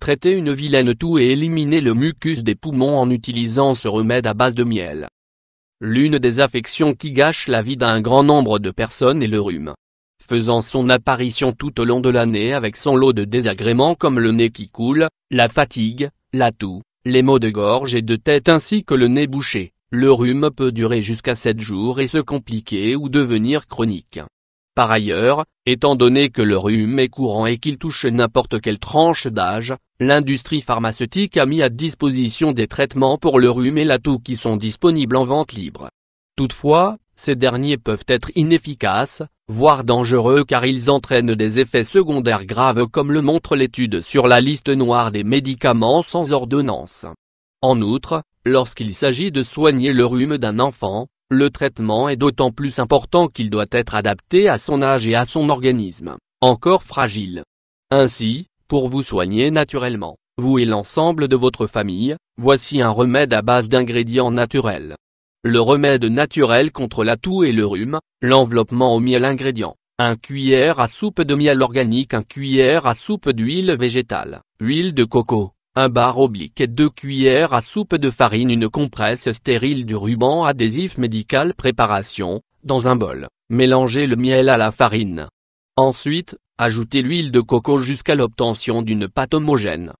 traiter une vilaine toux et éliminer le mucus des poumons en utilisant ce remède à base de miel. L'une des affections qui gâche la vie d'un grand nombre de personnes est le rhume. Faisant son apparition tout au long de l'année avec son lot de désagréments comme le nez qui coule, la fatigue, la toux, les maux de gorge et de tête ainsi que le nez bouché, le rhume peut durer jusqu'à 7 jours et se compliquer ou devenir chronique. Par ailleurs, étant donné que le rhume est courant et qu'il touche n'importe quelle tranche d'âge, l'industrie pharmaceutique a mis à disposition des traitements pour le rhume et la toux qui sont disponibles en vente libre. Toutefois, ces derniers peuvent être inefficaces, voire dangereux car ils entraînent des effets secondaires graves comme le montre l'étude sur la liste noire des médicaments sans ordonnance. En outre, lorsqu'il s'agit de soigner le rhume d'un enfant, le traitement est d'autant plus important qu'il doit être adapté à son âge et à son organisme, encore fragile. Ainsi, pour vous soigner naturellement, vous et l'ensemble de votre famille, voici un remède à base d'ingrédients naturels. Le remède naturel contre la toux et le rhume, l'enveloppement au miel ingrédients, 1 cuillère à soupe de miel organique, 1 cuillère à soupe d'huile végétale, huile de coco, 1 bar oblique et 2 cuillères à soupe de farine, une compresse stérile du ruban adhésif médical. Préparation, dans un bol, mélangez le miel à la farine. Ensuite, ajoutez l'huile de coco jusqu'à l'obtention d'une pâte homogène.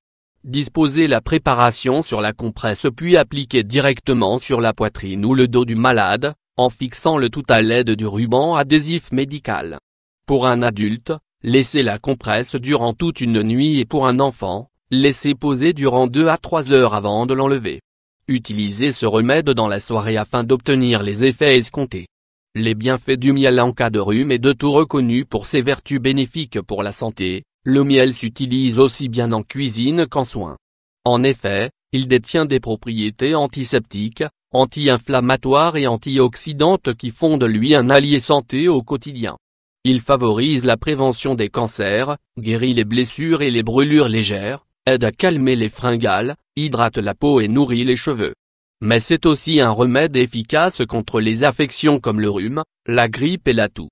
Disposez la préparation sur la compresse puis appliquez directement sur la poitrine ou le dos du malade, en fixant le tout à l'aide du ruban adhésif médical. Pour un adulte, laissez la compresse durant toute une nuit et pour un enfant, laissez poser durant 2 à 3 heures avant de l'enlever. Utilisez ce remède dans la soirée afin d'obtenir les effets escomptés. Les bienfaits du miel en cas de rhume et de toux reconnus pour ses vertus bénéfiques pour la santé. Le miel s'utilise aussi bien en cuisine qu'en soins. En effet, il détient des propriétés antiseptiques, anti-inflammatoires et antioxydantes qui font de lui un allié santé au quotidien. Il favorise la prévention des cancers, guérit les blessures et les brûlures légères, aide à calmer les fringales, hydrate la peau et nourrit les cheveux. Mais c'est aussi un remède efficace contre les affections comme le rhume, la grippe et la toux.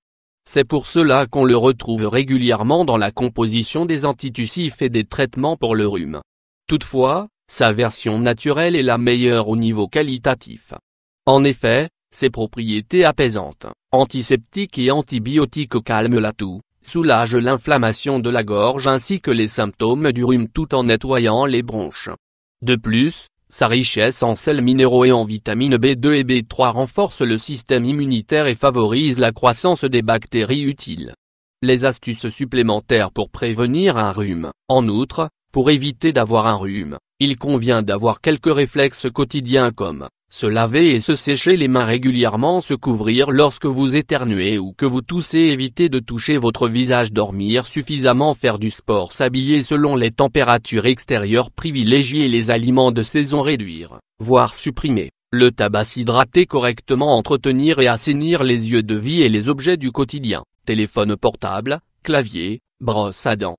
C'est pour cela qu'on le retrouve régulièrement dans la composition des antitussifs et des traitements pour le rhume. Toutefois, sa version naturelle est la meilleure au niveau qualitatif. En effet, ses propriétés apaisantes, antiseptiques et antibiotiques calment la toux, soulagent l'inflammation de la gorge ainsi que les symptômes du rhume tout en nettoyant les bronches. De plus, sa richesse en sels minéraux et en vitamines B2 et B3 renforce le système immunitaire et favorise la croissance des bactéries utiles. Les astuces supplémentaires pour prévenir un rhume. En outre, pour éviter d'avoir un rhume, il convient d'avoir quelques réflexes quotidiens comme se laver et se sécher les mains régulièrement, se couvrir lorsque vous éternuez ou que vous toussez, éviter de toucher votre visage, dormir suffisamment, faire du sport, s'habiller selon les températures extérieures, privilégier les aliments de saison, réduire, voire supprimer le tabac, s'hydrater correctement, entretenir et assainir les lieux de vie et les objets du quotidien, téléphone portable, clavier, brosse à dents,